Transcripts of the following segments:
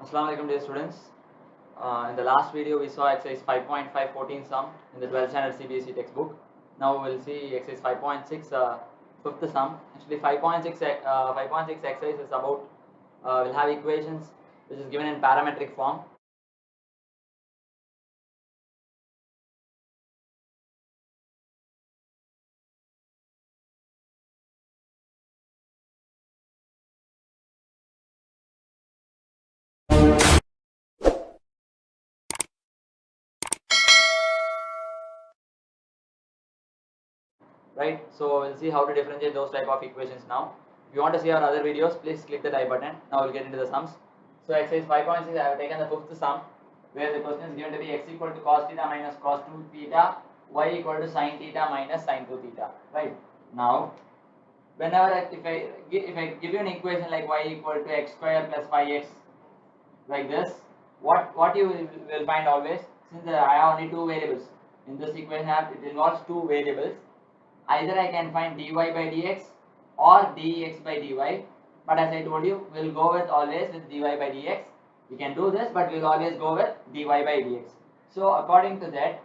Assalamu alaikum dear students. In the last video we saw exercise 5.514 sum in the 12th standard CBSE textbook. Now we will see exercise 5.6 fifth sum. Actually 5.6 exercise is about we'll have equations which is given in parametric form. Right, so we'll see how to differentiate those type of equations now. If you want to see our other videos, please click the I button. Now we'll get into the sums. So exercise 5.6 I have taken the fifth sum where the question is given to be x equal to cos theta minus cos 2 theta, y equal to sin theta minus sin 2 theta. Right, now whenever if I give you an equation like y equal to x square plus 5x like this, what you will find always, since I have only two variables in this equation, it involves two variables. Either I can find dy by dx or dx by dy, but as I told you, we'll go with always with dy by dx. We can do this, but we'll always go with dy by dx. So according to that,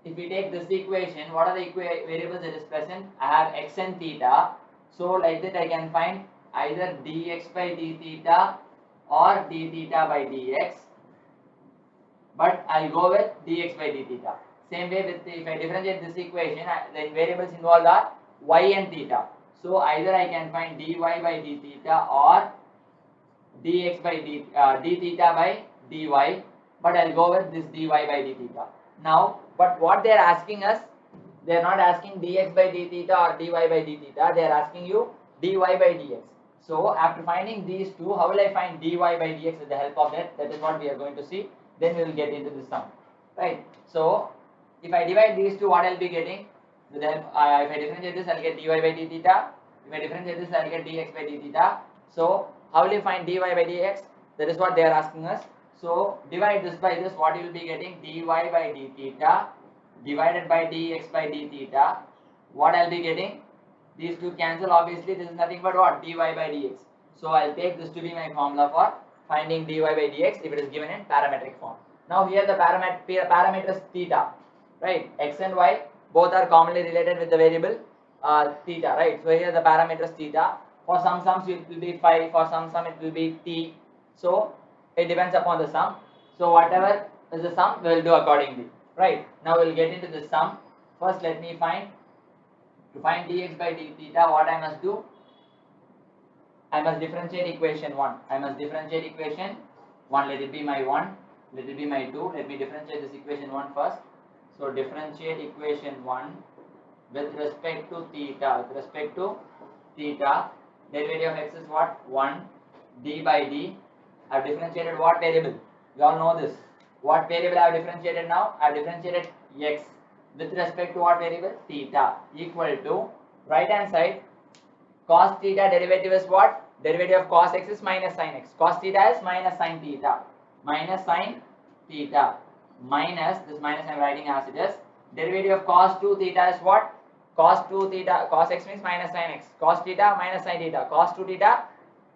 if we take this equation, what are the variables that is present? I have x and theta. So like that I can find either dx by d theta or d theta by dx, but I'll go with dx by d theta. Same way with if I differentiate this equation, the variables involved are y and theta. So either I can find dy by d theta or dx by d theta by dy, but I'll go with this dy by d theta. Now, but what they are asking us, they are not asking dx by d theta or dy by d theta, they are asking you dy by dx. So after finding these two, how will I find dy by dx with the help of that? That is what we are going to see. Then we will get into the sum. Right. So if I divide these two, what I'll be getting? With the help, if I differentiate this, I'll get dy by d theta. If I differentiate this, I'll get dx by d theta. So how will you find dy by dx? That is what they are asking us. So divide this by this, what you will be getting? Dy by d theta divided by dx by d theta. What I'll be getting? These two cancel. Obviously, this is nothing but what? Dy by dx. So I'll take this to be my formula for finding dy by dx if it is given in parametric form. Now here the parameters theta, right? X and y both are commonly related with the variable theta, right? So here the parameters theta. For some sums it will be phi, for some sum it will be t. So it depends upon the sum. So whatever is the sum, we will do accordingly. Right, now we will get into the sum. First let me find, to find dx by d theta, what I must do? I must differentiate equation 1. I must differentiate equation 1. Let it be my 1. Let it be my 2. Let me differentiate this equation 1 first. So differentiate equation 1 with respect to theta. With respect to theta, derivative of x is what? 1. D by d. I have differentiated what variable? You all know this. What variable I have differentiated now? I have differentiated x with respect to what variable? Theta, equal to right hand side cos theta derivative is what? Derivative of cos x is minus sin x. Cos theta is minus sin theta. Minus sin theta. Minus, this minus I am writing as it is. Derivative of cos 2 theta is what? Cos 2 theta, cos x means minus sin x. Cos theta minus sin theta. Cos 2 theta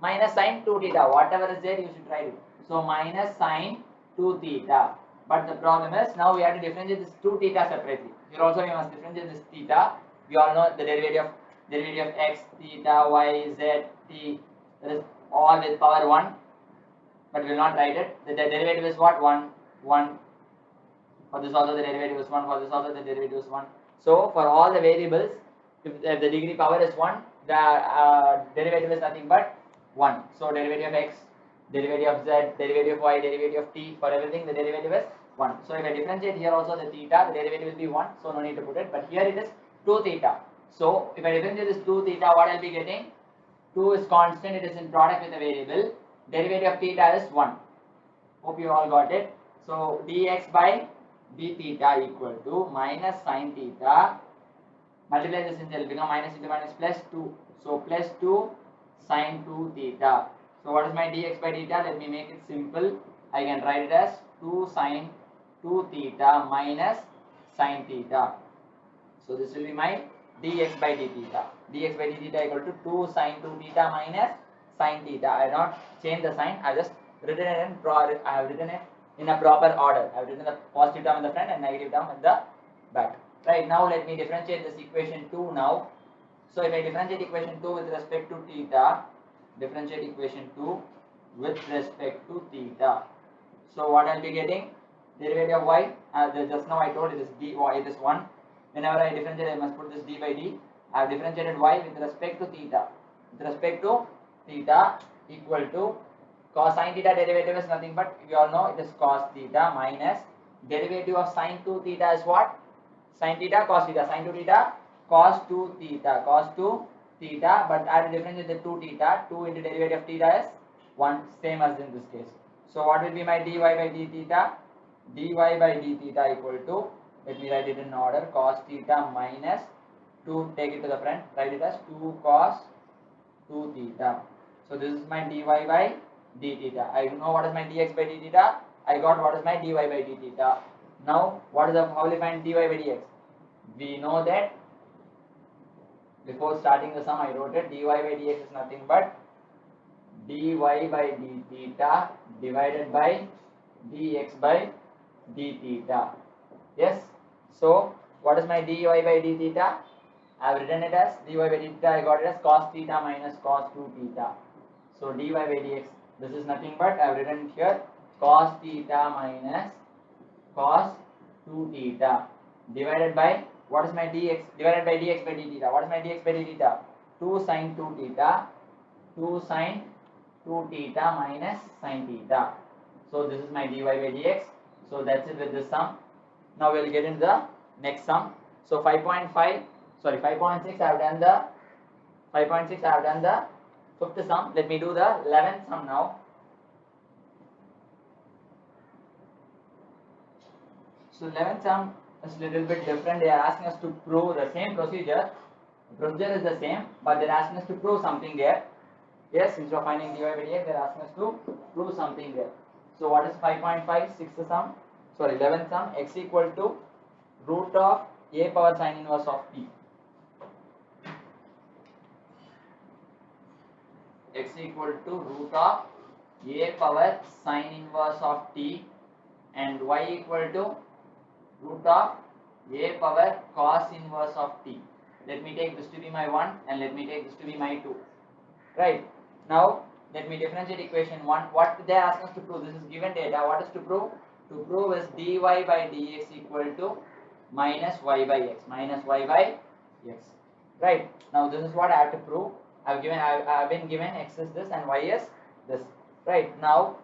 minus sin 2 theta. Whatever is there, you should write it. So minus sin 2 theta. But the problem is, now we have to differentiate this 2 theta separately. Here also we must differentiate this theta. We all know the derivative of x, theta, y, z, t. That is all with power 1. But we will not write it. The derivative is what? 1. 1. For this also the derivative is 1. For this also the derivative is 1. So for all the variables, if the degree power is 1, the derivative is nothing but 1. So derivative of x, derivative of z, derivative of y, derivative of t, for everything the derivative is 1. So if I differentiate here also the theta, the derivative will be 1. So no need to put it. But here it is 2 theta. So if I differentiate this 2 theta, what I'll be getting? 2 is constant, it is in product with the variable. Derivative of theta is 1. Hope you all got it. So dx by d theta equal to minus sin theta. Multiply this into, it will become minus into minus plus 2. So plus 2 sin 2 theta. So what is my dx by theta? Let me make it simple. I can write it as 2 sin 2 theta minus sin theta. So this will be my dx by d theta. Dx by d theta equal to 2 sin 2 theta minus sin theta. I have not changed the sign, I just written it in I have written it in a proper order. I have written the positive term in the front and negative term in the back. Right, now let me differentiate this equation 2 now. So if I differentiate equation 2 with respect to theta, differentiate equation 2 with respect to theta. So what I'll be getting? Derivative of y, just now I told it is dy, it is 1. Whenever I differentiate, I must put this d by d. I have differentiated y with respect to theta. With respect to theta equal to cos sin theta derivative is nothing but, we all know it is cos theta minus derivative of sin 2 theta is what? Sin theta cos theta, sin 2 theta cos 2 theta, cos 2 theta, but I have to differentiate the 2 theta, 2 into derivative of theta is 1, same as in this case. So what will be my dy by d theta? Dy by d theta equal to, let me write it in order, cos theta minus 2, take it to the front, write it as 2 cos 2 theta. So this is my dy by d theta. I know what is my dx by d theta. I got what is my dy by d theta. Now what is the, how will I find dy by dx? We know that before starting the sum I wrote it, dy by dx is nothing but dy by d theta divided by dx by d theta. Yes. So what is my dy by d theta? I have written it as dy by d theta. I got it as cos theta minus cos 2 theta. So dy by dx, this is nothing but, I have written it here, cos theta minus cos 2 theta divided by, what is my dx, divided by dx by d theta. What is my dx by d theta? 2 sin 2 theta, 2 sin 2 theta minus sin theta. So this is my dy by dx. So that's it with this sum. Now we will get into the next sum. So 5.5, sorry 5.6 I have done the 5.6 I have done the fifth sum. Let me do the 11th sum now. So 11th sum is a little bit different. They are asking us to prove the same procedure. The procedure is the same, but they are asking us to prove something there. Yes, instead of finding dy by dx, they are asking us to prove something there. So what is 5.5, 6th sum? Sorry, 11th sum, x equal to root of a power sin inverse of t. X equal to root of a power sin inverse of t, and y equal to root of a power cos inverse of t. Let me take this to be my 1 and let me take this to be my 2. Right. Now let me differentiate equation 1. What they are asking us to prove? This is given data. What is to prove? To prove is dy by dx equal to minus y by x. Minus y by x. Right. Now this is what I have to prove. I have been given x is this and y is this. Right. Now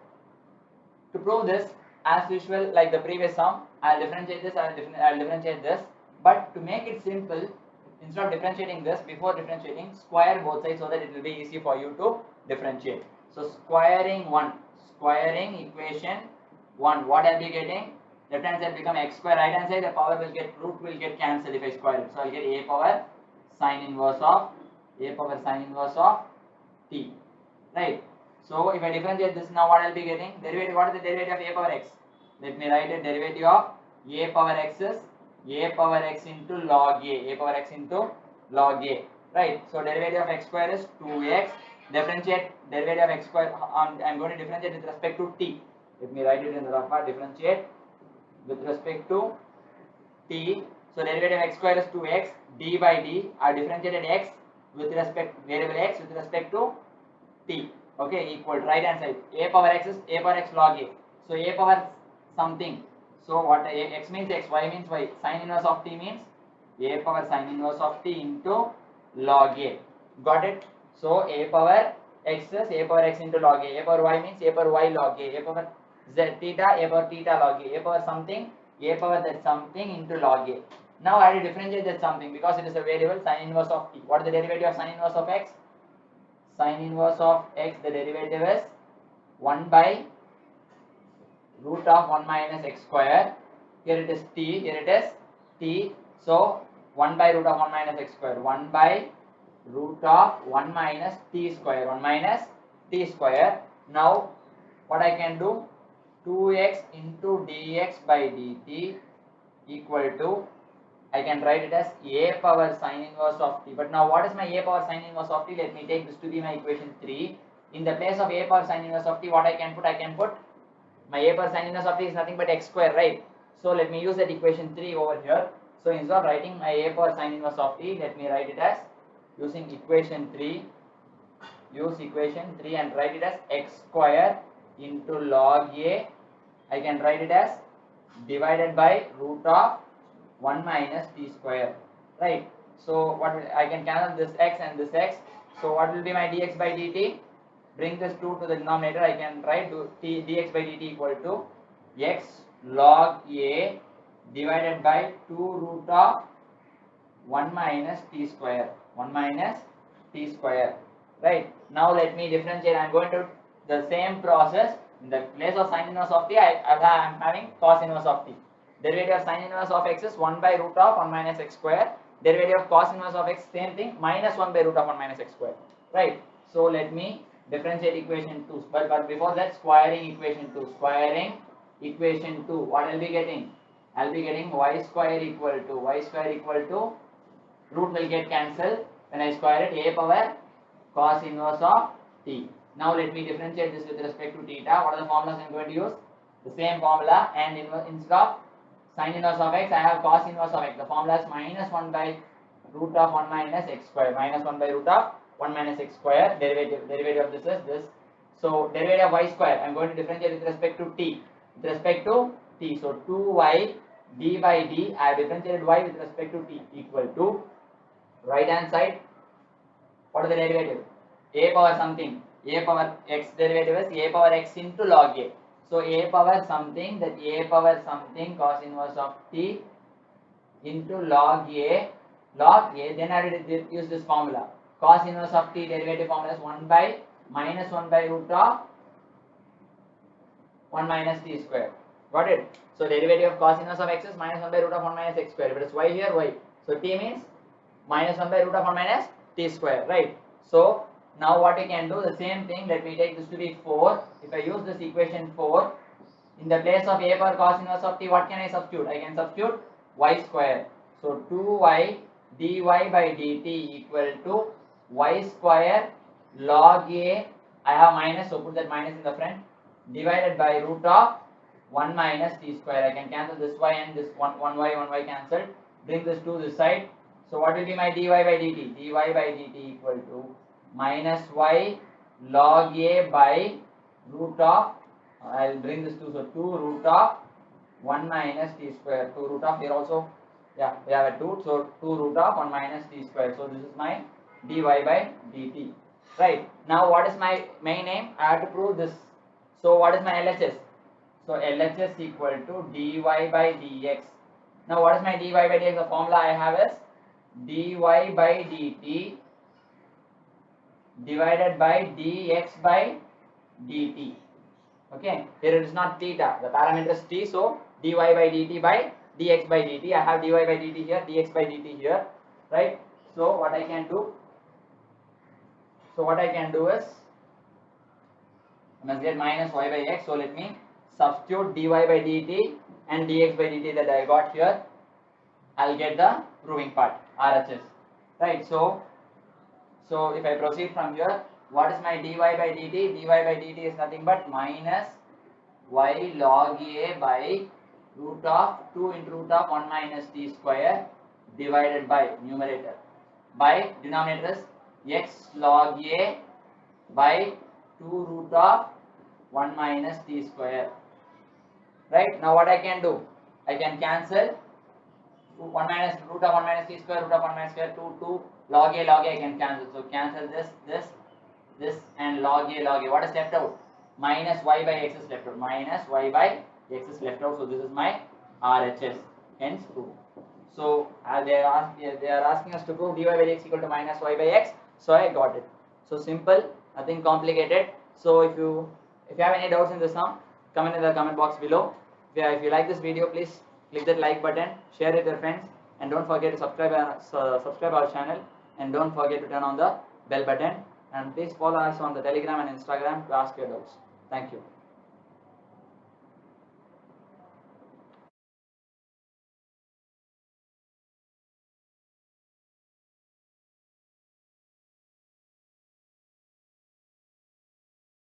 to prove this, as usual, like the previous sum, I'll differentiate this, I'll differentiate this. But to make it simple, instead of differentiating this, before differentiating, square both sides so that it will be easy for you to differentiate. So squaring equation 1, what I'll be getting? Left hand side become x square, right hand side the power will get, root will get cancelled if I square it. So I'll get a power sin inverse of t. Right. So if I differentiate this now, what I'll be getting? Derivative. What is the derivative of a power x? Let me write it. Derivative of a power x is a power x into log a. A power x into log a. Right. So derivative of x square is 2x. Differentiate derivative of x square. I'm going to differentiate with respect to t. Let me write it in the rough part. Differentiate with respect to t. So derivative of x square is 2x. D by d. I differentiated x with respect variable x with respect to t. Okay, equal right hand side. A power x is a power x log a. So a power something. So what x means x, y means y. Sin inverse of t means a power sin inverse of t into log a. Got it? So a power x is a power x into log a. A power y means a power y log a. A power z theta, a power theta log a. A power something, a power that something into log a. Now I will differentiate that something because it is a variable sin inverse of t. What is the derivative of sin inverse of x? Sin inverse of x, the derivative is 1 by root of 1 minus x square. Here it is t, here it is t. So 1 by root of 1 minus x square. 1 by root of 1 minus t square. 1 minus t square. Now what I can do? 2x into dx by dt equal to, I can write it as a power sin inverse of t. But now what is my a power sin inverse of t? Let me take this to be my equation 3. in the place of a power sin inverse of t, what I can put? I can put my a power sin inverse of t is nothing but x square, right? So let me use that equation 3 over here. So instead of writing my a power sin inverse of t, let me write it as using equation 3. Use equation 3 and write it as x square into log a. I can write it as divided by root of 1 minus t square, right? So what will, I can cancel this x and this x. So what will be my dx by dt? Bring this 2 to the denominator. I can write dx by dt equal to x log a divided by 2 root of 1 minus t square. 1 minus t square, right? Now let me differentiate. I am going to the same process. In the place of sin inverse of t, I am having cos inverse of t. Derivative of sin inverse of x is 1 by root of 1 minus x square. Derivative of cos inverse of x, same thing, minus 1 by root of 1 minus x square, right? So let me differentiate equation 2. But before that, squaring equation 2. Squaring equation 2. What I'll be getting? I'll be getting y square equal to root will get cancelled when I square it, a power cos inverse of t. Now let me differentiate this with respect to theta. What are the formulas I'm going to use? The same formula, and instead of sin inverse of x, I have cos inverse of x. The formula is minus 1 by root of 1 minus x square. Minus 1 by root of 1 minus x square. Derivative of this is this. So derivative of y square, I'm going to differentiate with respect to t. With respect to t. So 2y d by d, I have differentiated y with respect to t equal to right hand side. What is the derivative? A power something. A power x derivative is a power x into log a. So a power something, that a power something cos inverse of t into log a. Then I will use this formula. Cos inverse of t derivative formula is 1 by minus 1 by root of 1 minus t square. Got it? So derivative of cos inverse of x is minus 1 by root of 1 minus x square. If it is y here, y. So t means minus 1 by root of 1 minus t square, right? So now what we can do, the same thing, let me take this to be 4. If I use this equation 4, in the place of a power cos inverse of t, what can I substitute? I can substitute y square. So 2y dy by dt equal to y square log a, I have minus, so put that minus in the front, divided by root of 1 minus t square. I can cancel this y and this 1y cancelled. Bring this to this side. So what will be my dy by dt? Dy by dt equal to minus y log a by root of, I'll bring this to, so 2 root of 1 minus t square. 2 root of, here also, yeah, we have a 2, so 2 root of 1 minus t square. So this is my dy by dt, right? Now what is my main aim? I have to prove this. So what is my LHS? So LHS equal to dy by dx. Now what is my dy by dx? The formula I have is dy by dt divided by dx by dt. Okay, here it is not theta, the parameter is t, so dy by dt by dx by dt. I have dy by dt here, dx by dt here, right? So what I can do? Is I must get minus y by x. So let me substitute dy by dt and dx by dt that I got here. I'll get the proving part, RHS, right? So if I proceed from here, what is my dy by dt? Dy by dt is nothing but minus y log a by root of 2 into root of 1 minus t square divided by numerator by denominator is x log a by 2 root of 1 minus t square, right? Now what I can do? I can cancel 1 minus root of 1 minus t square, root of 1 minus square, 2 log a I can cancel. So cancel this and log a. What is left out? Minus y by x is left out. Minus y by x is left out. So this is my RHS. Hence proof. So they are asking us to prove dy by dx equal to minus y by x. So I got it. So simple, nothing complicated. So if you have any doubts in the sum, comment in the comment box below. If you like this video, please click that like button, share it with your friends, and don't forget to subscribe our channel, and don't forget to turn on the bell button, and please follow us on the Telegram and Instagram to ask your doubts. Thank you.